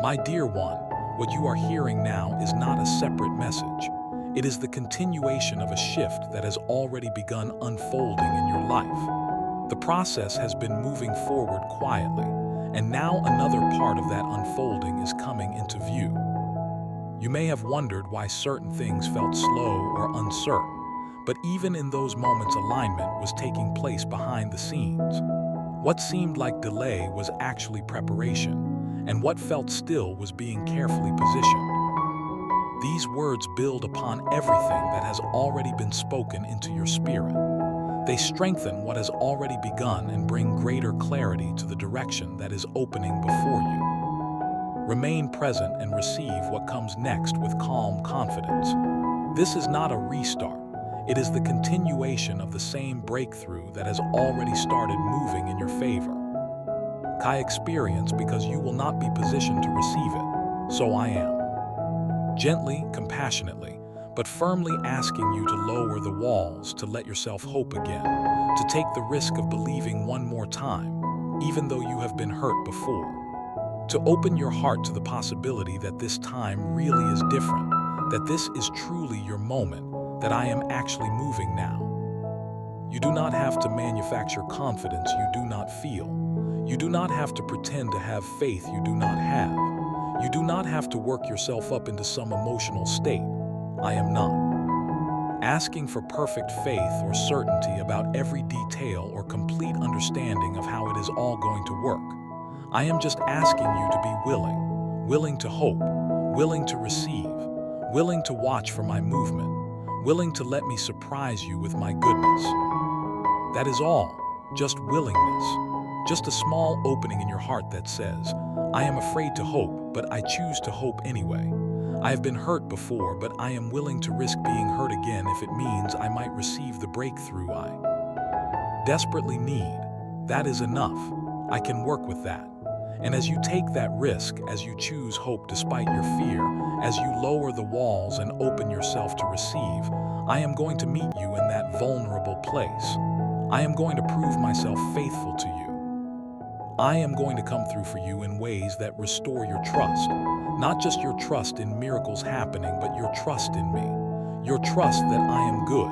My dear one, what you are hearing now is not a separate message. It is the continuation of a shift that has already begun unfolding in your life. The process has been moving forward quietly, and now another part of that unfolding is coming into view. You may have wondered why certain things felt slow or uncertain, but even in those moments alignment was taking place behind the scenes. What seemed like delay was actually preparation, and what felt still was being carefully positioned. These words build upon everything that has already been spoken into your spirit. They strengthen what has already begun and bring greater clarity to the direction that is opening before you. Remain present and receive what comes next with calm confidence. This is not a restart. It is the continuation of the same breakthrough that has already started moving in your favor. Kai experience because you will not be positioned to receive it. So I am. Gently, compassionately, but firmly asking you to lower the walls, to let yourself hope again, to take the risk of believing one more time, even though you have been hurt before. To open your heart to the possibility that this time really is different, that this is truly your moment, that I am actually moving now. You do not have to manufacture confidence you do not feel. You do not have to pretend to have faith you do not have. You do not have to work yourself up into some emotional state. I am not asking for perfect faith or certainty about every detail or complete understanding of how it is all going to work. I am just asking you to be willing to hope, willing to receive, willing to watch for my movement, willing to let me surprise you with my goodness. That is all, just willingness. Just a small opening in your heart that says, I am afraid to hope, but I choose to hope anyway. I have been hurt before, but I am willing to risk being hurt again if it means I might receive the breakthrough I desperately need. That is enough. I can work with that. And as you take that risk, as you choose hope despite your fear, as you lower the walls and open yourself to receive, I am going to meet you in that vulnerable place. I am going to prove myself faithful to you. I am going to come through for you in ways that restore your trust. Not just your trust in miracles happening, but your trust in me. Your trust that I am good.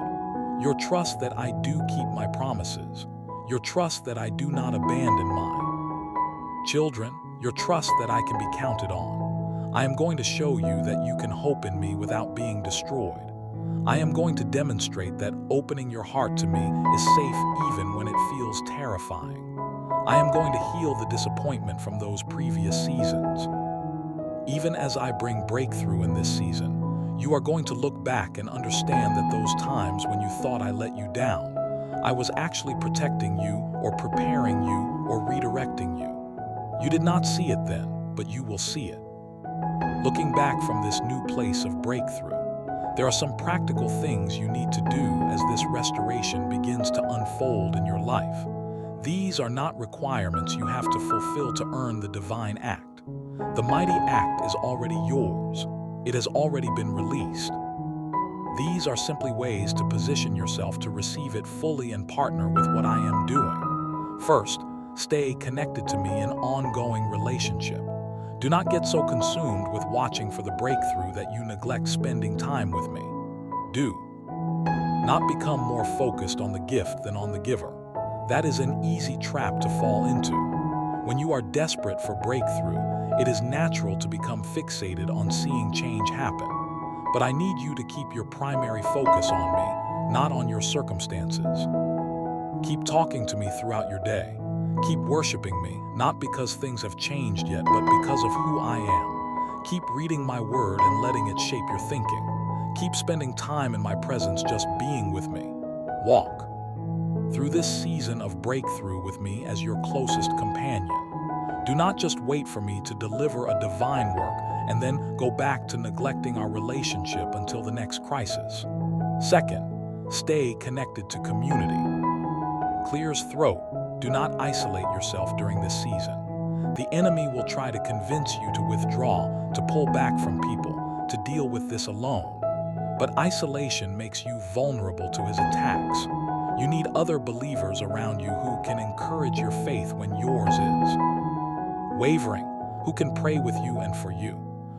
Your trust that I do keep my promises. Your trust that I do not abandon mine. Children, your trust that I can be counted on. I am going to show you that you can hope in me without being destroyed. I am going to demonstrate that opening your heart to me is safe even when it feels terrifying. I am going to heal the disappointment from those previous seasons. Even as I bring breakthrough in this season, you are going to look back and understand that those times when you thought I let you down, I was actually protecting you or preparing you or redirecting you. You did not see it then, but you will see it. Looking back from this new place of breakthrough, there are some practical things you need to do as this restoration begins to unfold in your life. These are not requirements you have to fulfill to earn the divine act. The mighty act is already yours. It has already been released. These are simply ways to position yourself to receive it fully and partner with what I am doing. First, stay connected to me in ongoing relationship. Do not get so consumed with watching for the breakthrough that you neglect spending time with me. Do not become more focused on the gift than on the giver. That is an easy trap to fall into. When you are desperate for breakthrough, it is natural to become fixated on seeing change happen. But I need you to keep your primary focus on me, not on your circumstances. Keep talking to me throughout your day. Keep worshiping me, not because things have changed yet, but because of who I am. Keep reading my word and letting it shape your thinking. Keep spending time in my presence, just being with me. Walk through this season of breakthrough with me as your closest companion. Do not just wait for me to deliver a divine work and then go back to neglecting our relationship until the next crisis. Second, stay connected to community. Clear's throat. Do not isolate yourself during this season. The enemy will try to convince you to withdraw, to pull back from people, to deal with this alone. But isolation makes you vulnerable to his attacks. You need other believers around you who can encourage your faith when yours is wavering. Who can pray with you and for you?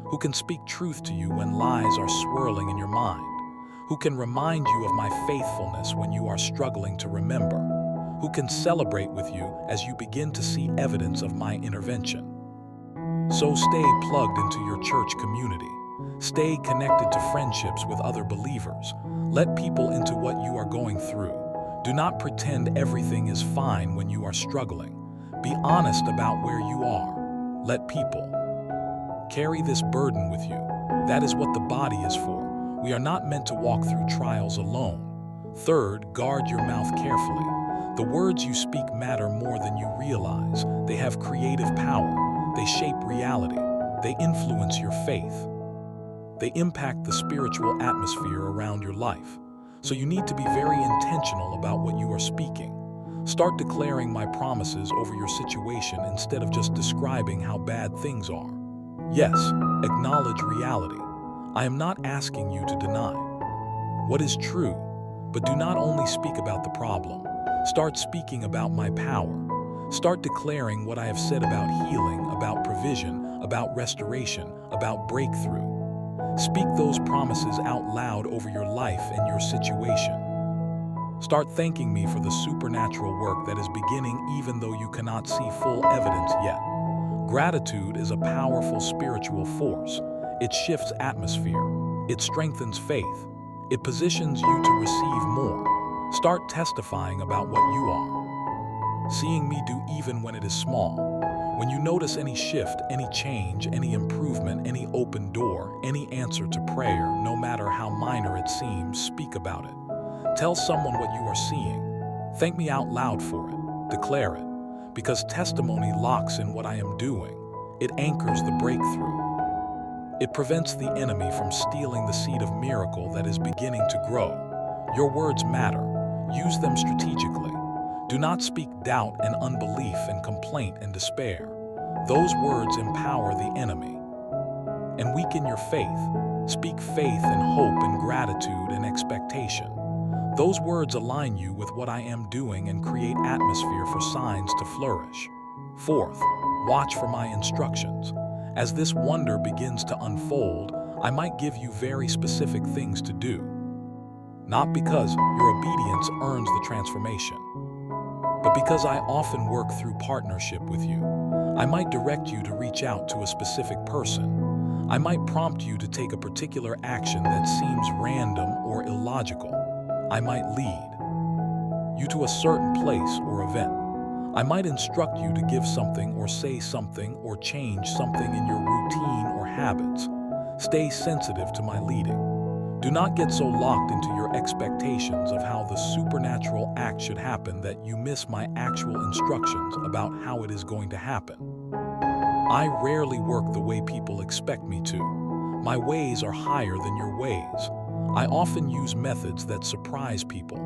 Who can speak truth to you when lies are swirling in your mind? Who can remind you of my faithfulness when you are struggling to remember? Who can celebrate with you as you begin to see evidence of my intervention? So stay plugged into your church community. Stay connected to friendships with other believers. Let people into what you are going through. Do not pretend everything is fine when you are struggling. Be honest about where you are. Let people carry this burden with you. That is what the body is for. We are not meant to walk through trials alone. Third, guard your mouth carefully. The words you speak matter more than you realize. They have creative power. They shape reality. They influence your faith. They impact the spiritual atmosphere around your life. So you need to be very intentional about what you are speaking. Start declaring my promises over your situation instead of just describing how bad things are. Yes, acknowledge reality. I am not asking you to deny what is true, but do not only speak about the problem. Start speaking about my power. Start declaring what I have said about healing, about provision, about restoration, about breakthrough. Speak those promises out loud over your life and your situation. Start thanking me for the supernatural work that is beginning even though you cannot see full evidence yet. Gratitude is a powerful spiritual force. It shifts atmosphere. It strengthens faith. It positions you to receive more. Start testifying about what you are seeing me do even when it is small. When you notice any shift, any change, any improvement, any open door, any answer to prayer, no matter how minor it seems, speak about it. Tell someone what you are seeing. Thank me out loud for it. Declare it. Because testimony locks in what I am doing. It anchors the breakthrough. It prevents the enemy from stealing the seed of miracle that is beginning to grow. Your words matter. Use them strategically. Do not speak doubt and unbelief and complaint and despair. Those words empower the enemy and weaken your faith. Speak faith and hope and gratitude and expectation. Those words align you with what I am doing and create atmosphere for signs to flourish. Fourth, watch for my instructions. As this wonder begins to unfold, I might give you very specific things to do. Not because your obedience earns the transformation, but because I often work through partnership with you. I might direct you to reach out to a specific person. I might prompt you to take a particular action that seems random or illogical. I might lead you to a certain place or event. I might instruct you to give something or say something or change something in your routine or habits. Stay sensitive to my leading. Do not get so locked into your expectations of how the supernatural act should happen that you miss my actual instructions about how it is going to happen. I rarely work the way people expect me to. My ways are higher than your ways. I often use methods that surprise people.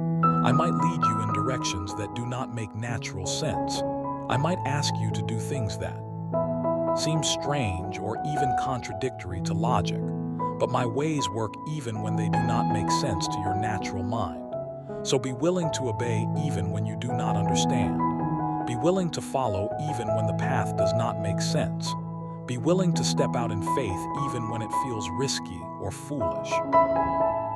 I might lead you in directions that do not make natural sense. I might ask you to do things that seem strange or even contradictory to logic. But my ways work even when they do not make sense to your natural mind. So be willing to obey even when you do not understand. Be willing to follow even when the path does not make sense. Be willing to step out in faith even when it feels risky or foolish.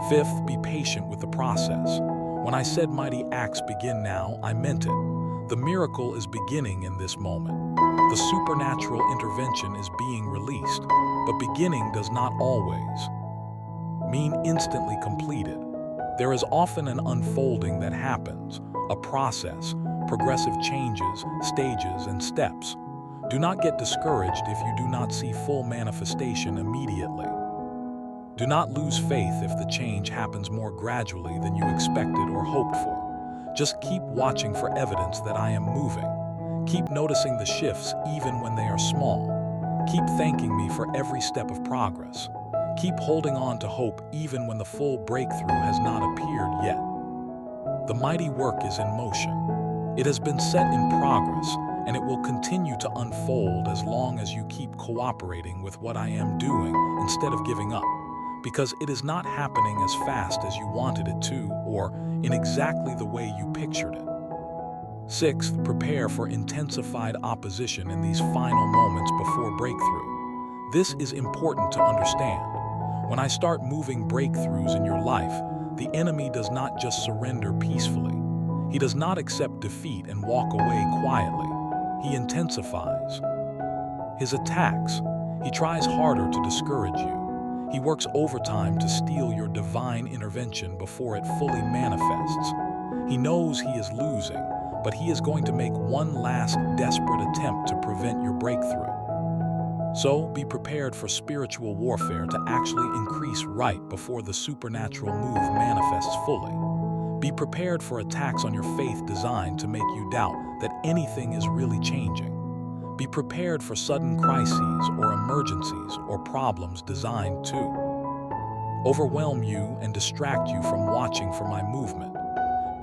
Fifth, be patient with the process. When I said mighty acts begin now, I meant it. The miracle is beginning in this moment. The supernatural intervention is being released, but beginning does not always mean instantly completed. There is often an unfolding that happens, a process, progressive changes, stages, and steps. Do not get discouraged if you do not see full manifestation immediately. Do not lose faith if the change happens more gradually than you expected or hoped for. Just keep watching for evidence that I am moving. Keep noticing the shifts even when they are small. Keep thanking me for every step of progress. Keep holding on to hope even when the full breakthrough has not appeared yet. The mighty work is in motion. It has been set in progress, and it will continue to unfold as long as you keep cooperating with what I am doing instead of giving up. Because it is not happening as fast as you wanted it to or in exactly the way you pictured it. Sixth, prepare for intensified opposition in these final moments before breakthrough. This is important to understand. When I start moving breakthroughs in your life, the enemy does not just surrender peacefully. He does not accept defeat and walk away quietly. He intensifies his attacks. He tries harder to discourage you. He works overtime to steal your divine intervention before it fully manifests. He knows he is losing, but he is going to make one last desperate attempt to prevent your breakthrough. So, be prepared for spiritual warfare to actually increase right before the supernatural move manifests fully. Be prepared for attacks on your faith designed to make you doubt that anything is really changing. Be prepared for sudden crises or emergencies or problems designed to overwhelm you and distract you from watching for my movement.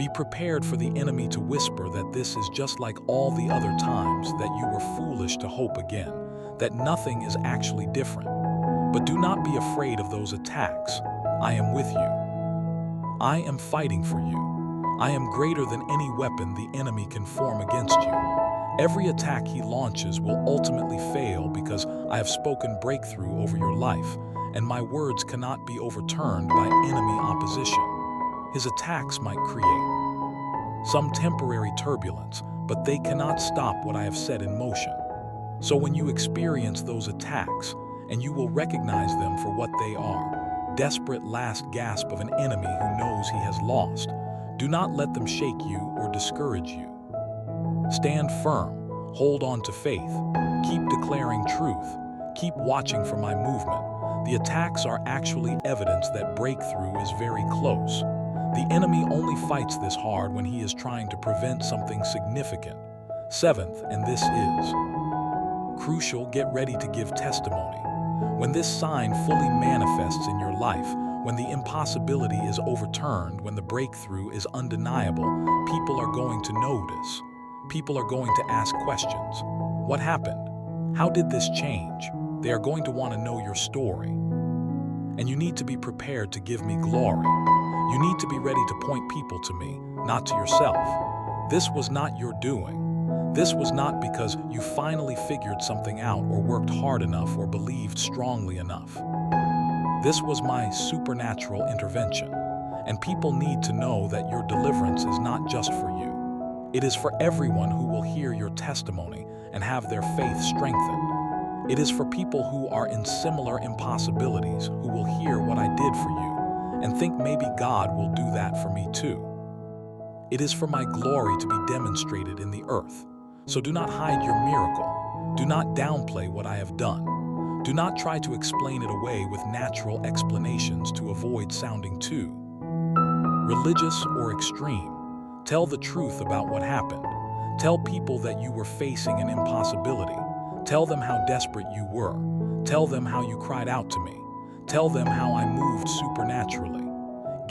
Be prepared for the enemy to whisper that this is just like all the other times, that you were foolish to hope again, that nothing is actually different. But do not be afraid of those attacks. I am with you. I am fighting for you. I am greater than any weapon the enemy can form against you. Every attack he launches will ultimately fail because I have spoken breakthrough over your life, and my words cannot be overturned by enemy opposition. His attacks might create some temporary turbulence, but they cannot stop what I have set in motion. So when you experience those attacks, and you will recognize them for what they are, desperate last gasp of an enemy who knows he has lost, do not let them shake you or discourage you. Stand firm, hold on to faith, keep declaring truth, keep watching for my movement. The attacks are actually evidence that breakthrough is very close. The enemy only fights this hard when he is trying to prevent something significant. Seventh, and this is crucial, get ready to give testimony. When this sign fully manifests in your life, when the impossibility is overturned, when the breakthrough is undeniable, people are going to notice. People are going to ask questions. What happened? How did this change? They are going to want to know your story. And you need to be prepared to give me glory. You need to be ready to point people to me, not to yourself. This was not your doing. This was not because you finally figured something out or worked hard enough or believed strongly enough. This was my supernatural intervention. And people need to know that your deliverance is not just for you. It is for everyone who will hear your testimony and have their faith strengthened. It is for people who are in similar impossibilities who will hear what I did for you and think maybe God will do that for me too. It is for my glory to be demonstrated in the earth. So do not hide your miracle. Do not downplay what I have done. Do not try to explain it away with natural explanations to avoid sounding too religious or extreme. Tell the truth about what happened. Tell people that you were facing an impossibility. Tell them how desperate you were. Tell them how you cried out to me. Tell them how I moved supernaturally.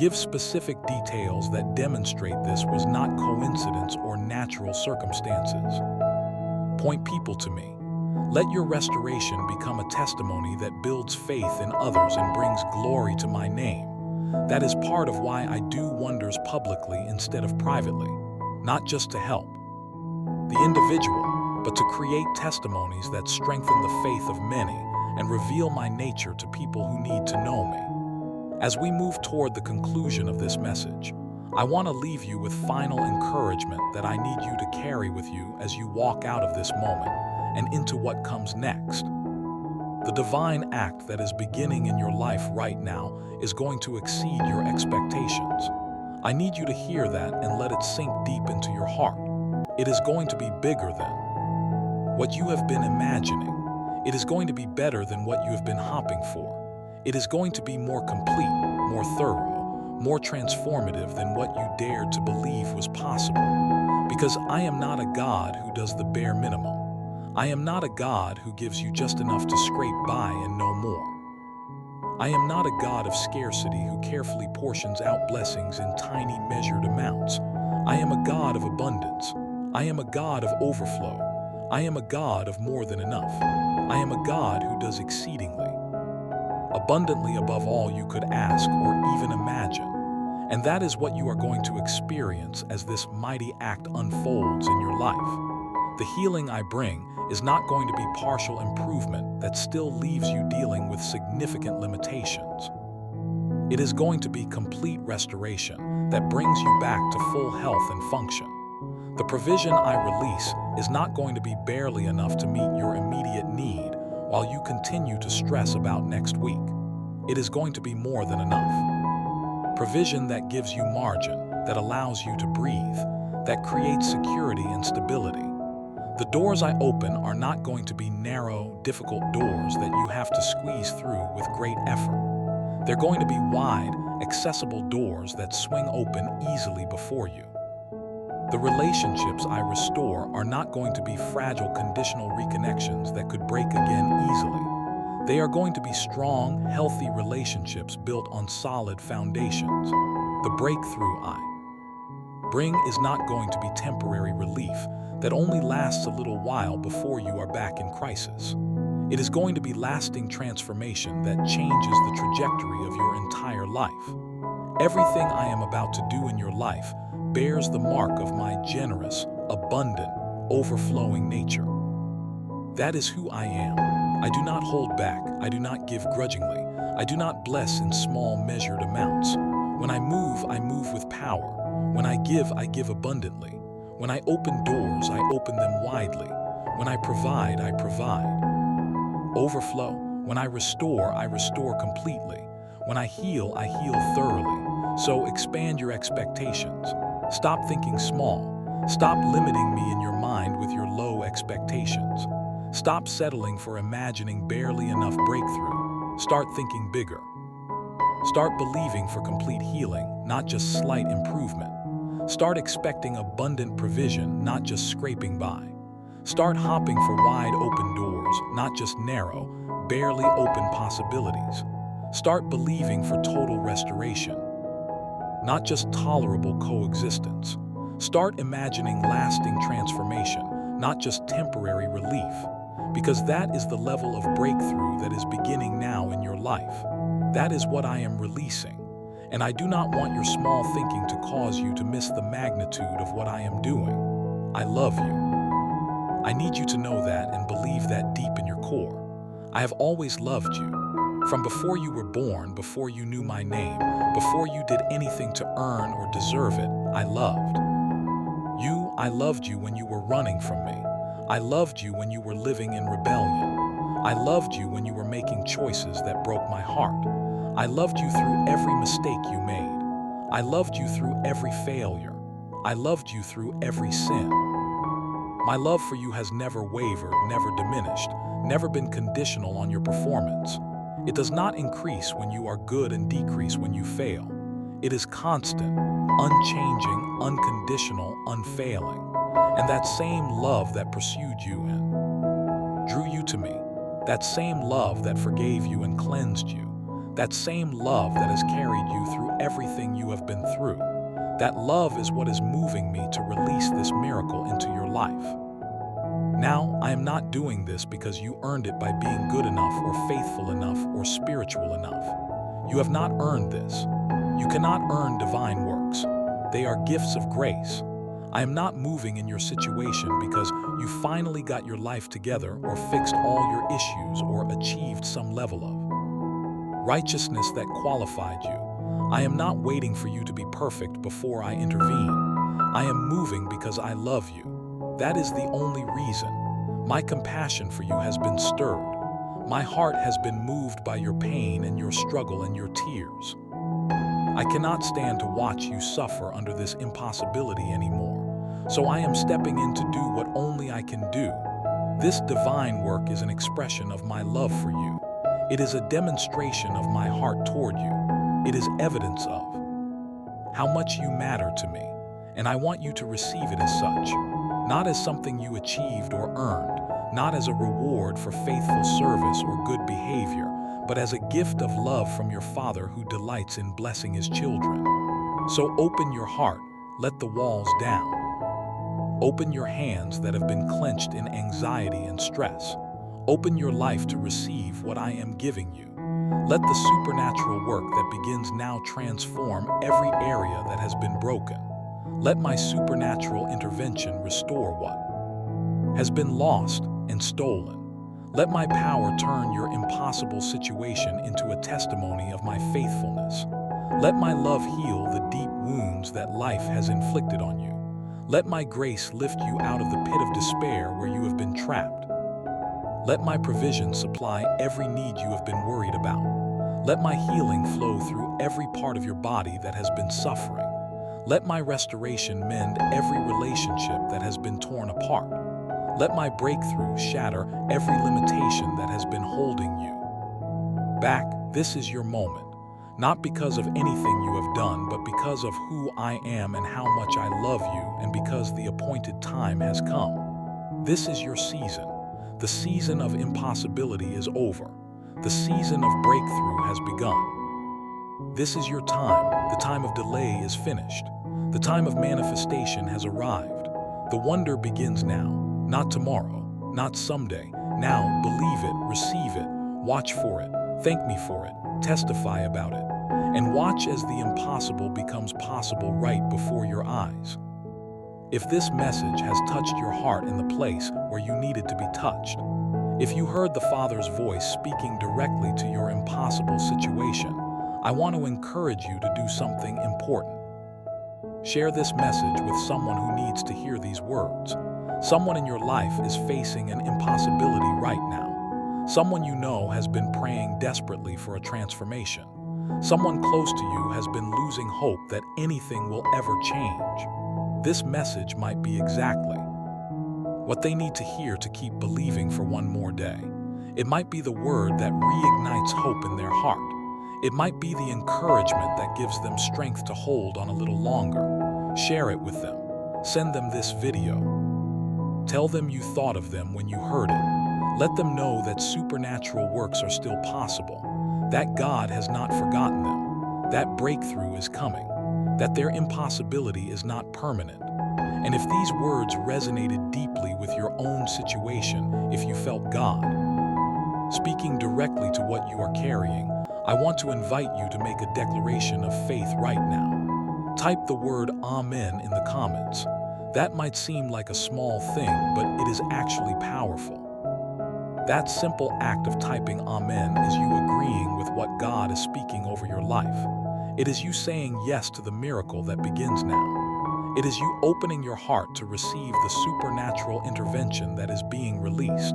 Give specific details that demonstrate this was not coincidence or natural circumstances. Point people to me. Let your restoration become a testimony that builds faith in others and brings glory to my name. That is part of why I do wonders publicly instead of privately, not just to help the individual, but to create testimonies that strengthen the faith of many and reveal my nature to people who need to know me. As we move toward the conclusion of this message, I want to leave you with final encouragement that I need you to carry with you as you walk out of this moment and into what comes next. The divine act that is beginning in your life right now is going to exceed your expectations. I need you to hear that and let it sink deep into your heart. It is going to be bigger than what you have been imagining. It is going to be better than what you have been hoping for. It is going to be more complete, more thorough, more transformative than what you dared to believe was possible. Because I am not a God who does the bare minimum. I am not a God who gives you just enough to scrape by and no more. I am not a God of scarcity who carefully portions out blessings in tiny measured amounts. I am a God of abundance. I am a God of overflow. I am a God of more than enough. I am a God who does exceedingly abundantly above all you could ask or even imagine. And that is what you are going to experience as this mighty act unfolds in your life. The healing I bring is not going to be partial improvement that still leaves you dealing with significant limitations. It is going to be complete restoration that brings you back to full health and function. The provision I release is not going to be barely enough to meet your immediate need while you continue to stress about next week. It is going to be more than enough. Provision that gives you margin, that allows you to breathe, that creates security and stability. The doors I open are not going to be narrow, difficult doors that you have to squeeze through with great effort. They're going to be wide, accessible doors that swing open easily before you. The relationships I restore are not going to be fragile, conditional reconnections that could break again easily. They are going to be strong, healthy relationships built on solid foundations. The breakthrough I bring is not going to be temporary relief that only lasts a little while before you are back in crisis. It is going to be lasting transformation that changes the trajectory of your entire life. Everything I am about to do in your life bears the mark of my generous, abundant, overflowing nature. That is who I am. I do not hold back. I do not give grudgingly. I do not bless in small, measured amounts. When I move with power. When I give abundantly. When I open doors, I open them widely. When I provide, I provide. Overflow. When I restore completely. When I heal thoroughly. So expand your expectations. Stop thinking small. Stop limiting me in your mind with your low expectations. Stop settling for imagining barely enough breakthrough. Start thinking bigger. Start believing for complete healing, not just slight improvement. Start expecting abundant provision, not just scraping by. Start hopping for wide open doors, not just narrow, barely open possibilities. Start believing for total restoration, not just tolerable coexistence. Start imagining lasting transformation, not just temporary relief, because that is the level of breakthrough that is beginning now in your life. That is what I am releasing, and I do not want your small thinking to cause you to miss the magnitude of what I am doing. I love you. I need you to know that and believe that deep in your core. I have always loved you. From before you were born, before you knew my name, before you did anything to earn or deserve it, I loved you. I loved you when you were running from me. I loved you when you were living in rebellion. I loved you when you were making choices that broke my heart. I loved you through every mistake you made. I loved you through every failure. I loved you through every sin. My love for you has never wavered, never diminished, never been conditional on your performance. It does not increase when you are good and decrease when you fail. It is constant, unchanging, unconditional, unfailing. And that same love that pursued you and drew you to me, that same love that forgave you and cleansed you, that same love that has carried you through everything you have been through, that love is what is moving me to release this miracle into your life. Now, I am not doing this because you earned it by being good enough or faithful enough or spiritual enough. You have not earned this. You cannot earn divine works. They are gifts of grace. I am not moving in your situation because you finally got your life together or fixed all your issues or achieved some level of righteousness that qualified you. I am not waiting for you to be perfect before I intervene. I am moving because I love you. That is the only reason. My compassion for you has been stirred. My heart has been moved by your pain and your struggle and your tears. I cannot stand to watch you suffer under this impossibility anymore. So I am stepping in to do what only I can do. This divine work is an expression of my love for you. It is a demonstration of my heart toward you. It is evidence of how much you matter to me, and I want you to receive it as such. Not as something you achieved or earned, not as a reward for faithful service or good behavior, but as a gift of love from your Father who delights in blessing his children. So open your heart, let the walls down. Open your hands that have been clenched in anxiety and stress. Open your life to receive what I am giving you. Let the supernatural work that begins now transform every area that has been broken. Let my supernatural intervention restore what has been lost and stolen. Let my power turn your impossible situation into a testimony of my faithfulness. Let my love heal the deep wounds that life has inflicted on you. Let my grace lift you out of the pit of despair where you have been trapped. Let my provision supply every need you have been worried about. Let my healing flow through every part of your body that has been suffering. Let my restoration mend every relationship that has been torn apart. Let my breakthrough shatter every limitation that has been holding you back. This is your moment, not because of anything you have done, but because of who I am and how much I love you, and because the appointed time has come. This is your season. The season of impossibility is over. The season of breakthrough has begun. This is your time. The time of delay is finished. The time of manifestation has arrived. The wonder begins now, not tomorrow, not someday. Now, believe it, receive it, watch for it, thank me for it, testify about it, and watch as the impossible becomes possible right before your eyes. If this message has touched your heart in the place where you needed to be touched, if you heard the Father's voice speaking directly to your impossible situation, I want to encourage you to do something important. Share this message with someone who needs to hear these words. Someone in your life is facing an impossibility right now. Someone you know has been praying desperately for a transformation. Someone close to you has been losing hope that anything will ever change. This message might be exactly what they need to hear to keep believing for one more day. It might be the word that reignites hope in their heart. It might be the encouragement that gives them strength to hold on a little longer. Share it with them. Send them this video. Tell them you thought of them when you heard it. Let them know that supernatural works are still possible, that God has not forgotten them, that breakthrough is coming, that their impossibility is not permanent. And if these words resonated deeply with your own situation, if you felt God speaking directly to what you are carrying, I want to invite you to make a declaration of faith right now. Type the word Amen in the comments. That might seem like a small thing, but it is actually powerful. That simple act of typing Amen is you agreeing with what God is speaking over your life. It is you saying yes to the miracle that begins now. It is you opening your heart to receive the supernatural intervention that is being released.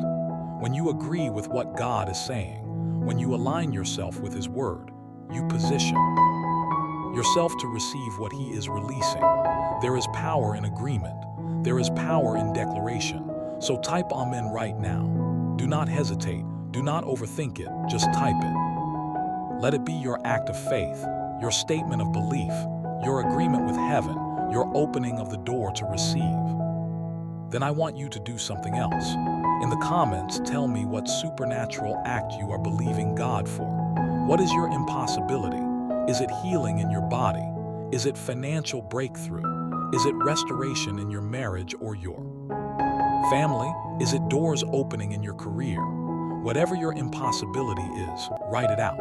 When you agree with what God is saying, when you align yourself with His Word, you position yourself to receive what He is releasing. There is power in agreement. There is power in declaration. So type Amen right now. Do not hesitate. Do not overthink it. Just type it. Let it be your act of faith, your statement of belief, your agreement with heaven, your opening of the door to receive. Then I want you to do something else. In the comments, tell me what supernatural act you are believing God for. What is your impossibility? Is it healing in your body? Is it financial breakthrough? Is it restoration in your marriage or your family? Is it doors opening in your career? Whatever your impossibility is, write it out.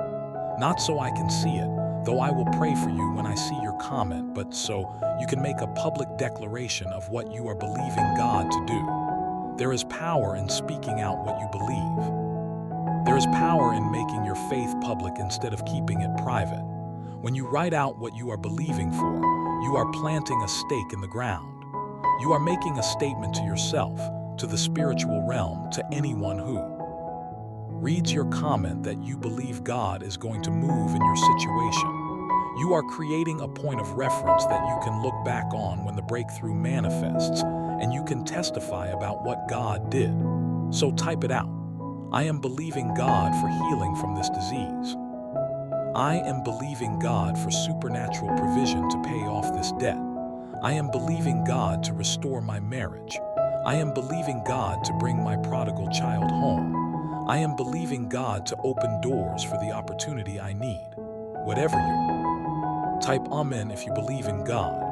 Not so I can see it, though I will pray for you when I see your comment, but so you can make a public declaration of what you are believing God to do. There is power in speaking out what you believe. There is power in making your faith public instead of keeping it private. When you write out what you are believing for, you are planting a stake in the ground. You are making a statement to yourself, to the spiritual realm, to anyone who reads your comment that you believe God is going to move in your situation. You are creating a point of reference that you can look back on when the breakthrough manifests, and you can testify about what God did. So type it out. I am believing God for healing from this disease. I am believing God for supernatural provision to pay off this debt. I am believing God to restore my marriage. I am believing God to bring my prodigal child home. I am believing God to open doors for the opportunity I need. Whatever you type Amen if you believe in God.